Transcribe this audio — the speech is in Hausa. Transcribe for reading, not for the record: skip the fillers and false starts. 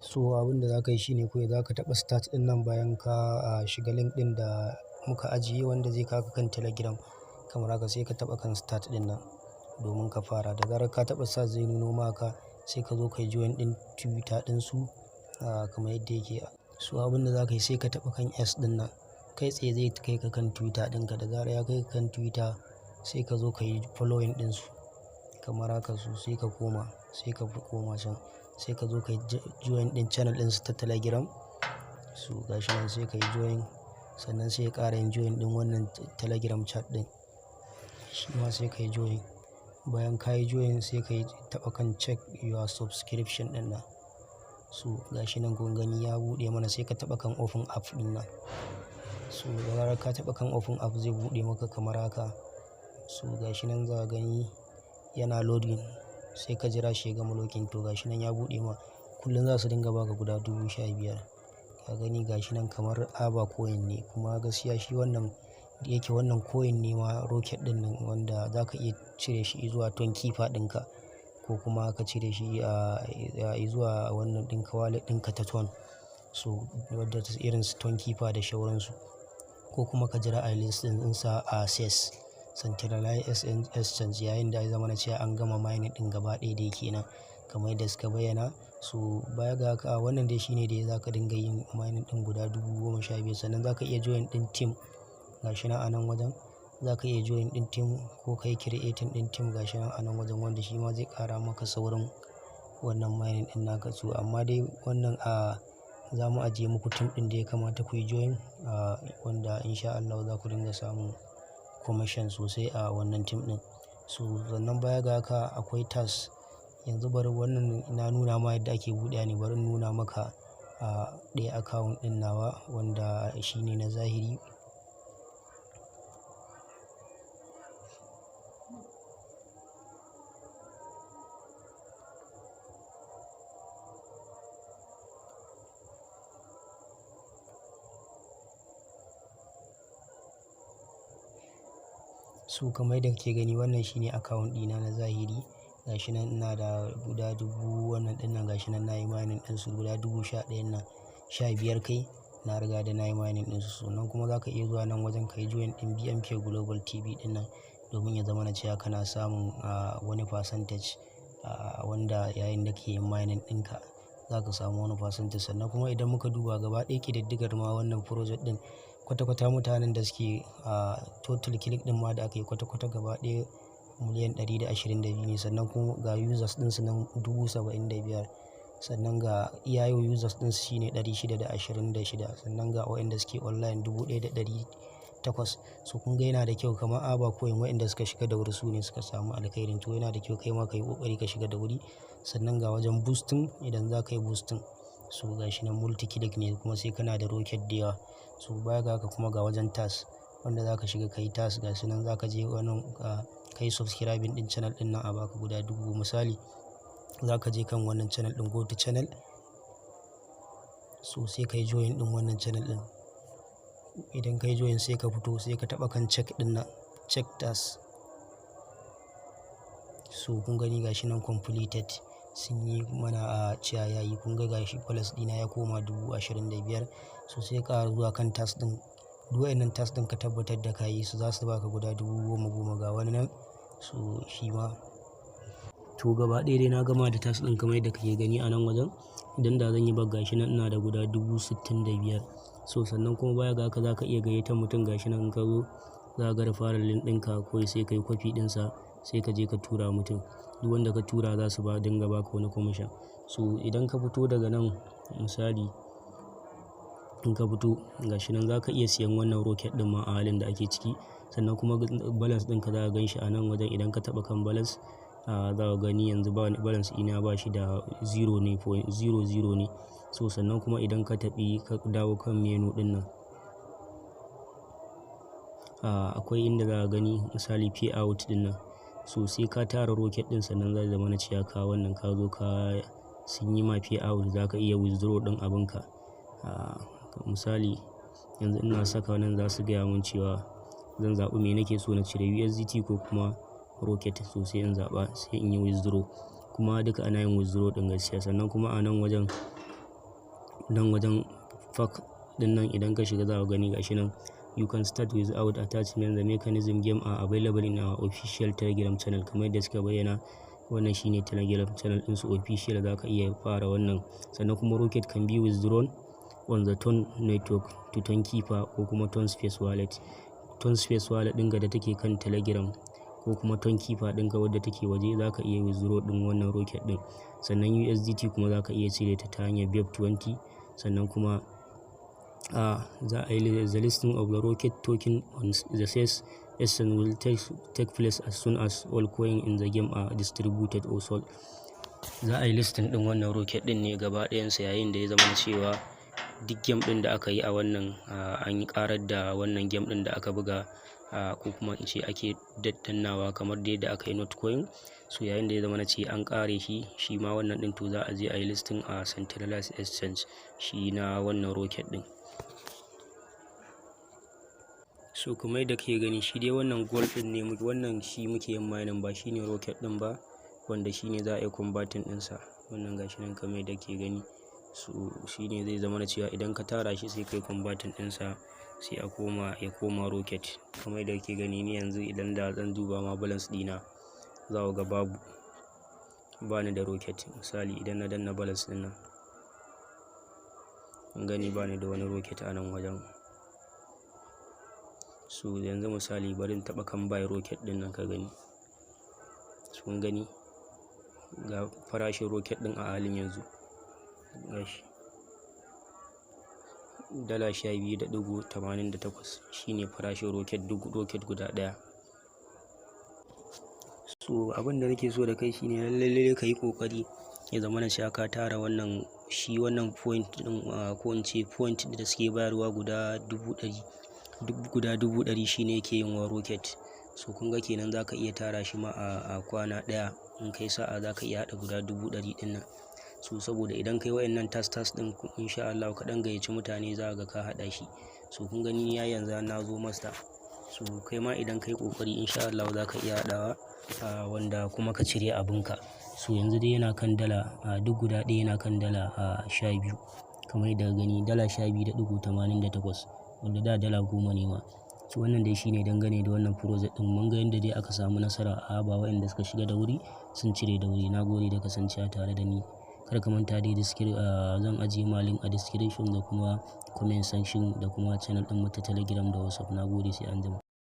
So abin da za ka yi shine kawai za ka taɓa start ɗin nan bayan ka shiga link ɗin da muka ajiye wanda zai kawo ka kan Telegram. Kamar haka sai ka taɓa kan start ɗin nan domin ka fara. Da zarar ka taɓa start zai nuno maka sai ka zo ka yi join ɗin Twitter ɗinsu kamar yadda yake. So abin da za ka yi sai ka taɓa kan S ɗin nan. Kai tsaye zai kai ka kan Twitter ɗinka. Da zarar ya kai ka kan Twitter sai ka zo ka yi following ɗinsu kamar haka. So sai ka koma can sai ka zo ka yi join ɗin channel ɗinsu ta Telegram. So gashi nan sai ka yi join, sannan sai ka ƙara yin join ɗin wannan Telegram chat ɗin. Shi ma sai ka yi join. Bayan ka yi join sai ka yi taɓa kan check your subscription ɗin nan. So gashi nan kun gani ya buɗe mana, sai ka taɓa kan open app ɗin nan. So da zarar ka taɓa kan open app zai buɗe maka kamar haka. So gashi nan za ka gani yana loading, sai ka jira shi ya gama loading. To gashi nan ya buɗe ma. Kullum za su dinga baka guda 15,000. Ka gani gashi nan kamar Avacoin ne, kuma gaskiya shi wannan da yake wannan coin ne ma rocket ɗin nan wanda za ka iya cire shi zuwa ton kifa ɗinka, ko kuma ka cire shi zuwa wannan ɗinka wallet ɗinka ta ton. So wadda irin su ton kifa da shauransu, ko kuma ka jira a list ɗinsa a CES Centralized Exchange yayin da ya zama na cewa an gama mining ɗin gaba ɗaya da yake nan kamar yadda suka bayyana. So baya ga haka wannan dai shine dai za ka dinga yin mining ɗin guda 15,000. Sannan za ka iya join ɗin team gashi nan a nan wajen. Za ka iya join ɗin team ko ka yi creating ɗin team gashi nan a nan wajen, wanda shi ma zai ƙara maka saurin wannan mining ɗin naka. So amma dai wannan za mu ajiye muku team ɗin da ya kamata ku yi join wanda insha Allah za ku dinga samun commission sosai a wannan team ɗin. So sannan baya ga haka akwai task. Yanzu bari wannan na nuna ma yadda ake buɗewa ne, bari in nuna maka ɗaya account ɗin nawa wanda shine na zahiri. So kamar yadda kake gani wannan shine account ɗina na zahiri. Gashi nan ina da guda 1000 wannan ɗin nan, gashi nan na yi mining ɗinsu guda 11,000 nan, 15 kai na riga da na yi mining ɗinsu. Sannan kuma za ka iya zuwa nan wajen ka yi join ɗin BMK Global TV ɗin nan domin ya zama na cewa kana samun wani percentage wanda yayin da kake yin mining ɗinka za ka samu wani percentage. Sannan kuma idan muka duba gaba ɗaya ƙididdigar ma wannan project ɗin, kwata-kwata mutanen da suke total click ɗin ma da aka yi kwata-kwata gaba ɗaya miliyan 122 ne. Sannan kuma ga users ɗinsu nan 75,000. Sannan ga iya users ɗinsu shine 626. Sannan ga waɗanda suke online 1,800. So kun ga yana da kyau kamar Avacoin waɗanda suka shiga da wuri su ne suka samu alkhairin. To yana da kyau kai ma ka yi ƙoƙari ka shiga da wuri. Sannan ga wajen boosting, idan za ka yi boosting so gashi nan multi click ne kuma sai kana da rocket da yawa. So baya ga haka kuma ga wajen task wanda za ka shiga ka yi task. Gashi nan za ka je wannan ka yi subscribing ɗin channel ɗin nan a baka guda 1000. Misali za ka je kan wannan channel ɗin, go to channel. So sai ka yi join ɗin wannan channel ɗin. Idan ka yi join sai ka fito sai ka taɓa kan check ɗin nan, check task. So kun gani gashi nan completed, sun yi mana cewa yayi. Kun ga gashi plus ɗina ya koma 25,000. So sai ka zuwa kan task ɗin. Duk waɗannan task ɗin ka tabbatar da ka yi su, za su baka guda 10,000 ga wani nan. So shi ma to gaba ɗaya dai na gama da task ɗin kamar yadda kake gani a nan wajen. Idan da zan yi bag gashi nan ina da guda 65,000. So sannan kuma baya ga haka za ka iya gayyatar mutum. gashi nan in ka zo za ka ga referral link ɗinka kawai sai ka yi copy ɗinsa sai ka je ka tura mutum. Duk wanda ka tura za su dinga baka wani commission. So idan ka fito daga nan misali in ka fito gashi nan za ka iya siyan wannan rocket ɗin ma a halin da ake ciki. Sannan kuma balance ɗinka za ka gan shi a nan wajen. Idan ka taɓa kan balance za ka gani yanzu balance ina ba shi da 0 ne, 0.00 ne. So sannan kuma idan ka taɓi ka dawo kan menu ɗin nan akwai inda za ka gani misali payout ɗin nan. So sai ka tara rocket ɗin sannan zai zama na cewa ka wannan ka zo ka sun yi ma payout. Za ka iya withdraw ɗin abinka. Misali yanzu ina saka nan za su gaya mun cewa zan zaɓi me nake so na cire, USDT ko kuma rocket. So sai in zaɓa sai in yi withdraw, kuma duka ana yin withdraw ɗin gaskiya. Sannan kuma a nan wajen nan wajen pack din nan idan ka shiga za ka gani gashi nan, you can start without attachment, the mechanism game are available in our official telegram channel. Kamar yadda suka bayyana, wannan shine telegram channel din su official, za ka iya fara wannan. Sannan kuma rocket can be withdrawn on the Ton network to Ton keeper ko kuma Ton space wallet. Ton space wallet ɗinka da take kan telegram ko kuma Ton keeper ɗinka wadda take waje, za ka iya withdraw ɗin wannan rocket ɗin. Sannan USDT kuma za ka iya cire ta hanyar BEP20. Sannan kuma the listing of the rocket token on the CES exchange will take place as soon as all coins in the game are distributed or sold. Za a yi listing ɗin wannan rocket ɗin ne gaba ɗayansa yayin da ya zama cewa duk game ɗin da aka yi a wannan an yi ƙarar da wannan game ɗin da aka buga, ko kuma in ce ake daddannawa kamar dai da aka yi notcoin. So yayin da ya zama na ce an ƙare shi ma wannan ɗin, to za a je a yi listing a centralized exchange shi na wannan rocket ɗin. So kuma yadda ke gani shi dai wannan gold ɗin ne, wannan shi muke yin mining ba shine rocket ɗin ba, wanda shine za a yi converting ɗinsa. Wannan gashi nan kamar yadda ke gani. So shine zai zama na cewa idan ka tara shi sai kai converting ɗinsa sai ya koma rocket. Kamar yadda ke gani ni yanzu idan da zan duba ma balance ɗina, za ku ga bani da rocket. Misali idan na danna balance ɗin nan, kun gani bani da wani rocket a nan wajen. So yanzu misali bari in taɓa kan buy rocket ɗin nan ka gani. Kun gani ga farashin rocket ɗin a halin yanzu gashi $12.88 shine farashin rocket guda ɗaya. So abin da nake so da kai shine lallai ka yi ƙoƙari ya zama na cewa ka tara wannan point ɗin, ko in ce point da suke bayarwa guda 100,000 shine yake yin wa rocket. So kun ga kenan za ka iya tara shi ma a kwana ɗaya, in kai sa'a za ka iya haɗa guda 100,000 ɗin nan. So saboda idan kai wayannan task ɗin insha Allah ka ɗan gayyaci mutane za ga ka haɗa shi. So kun gani ya yanzu na zo master. So kai ma idan kai ƙoƙari insha Allah za ka iya haɗawa, wanda kuma ka cire abinka. So yanzu dai yana kan dala, duk guda ɗaya yana kan dala 12, kamar yadda gani dala 12.88, wanda da dala 10 ne ma. So wannan dai shine dangane da wannan project ɗin. Mun ga yadda dai aka samu nasara a ba wayanda suka shiga da wuri sun cire da wuri. Na gode da kasancewa tare da ni. Kar ka manta dai zan ajiye ma link a description da kuma comment section da kuma channel ɗin mu ta Telegram da WhatsApp. Na gode, sai anjima.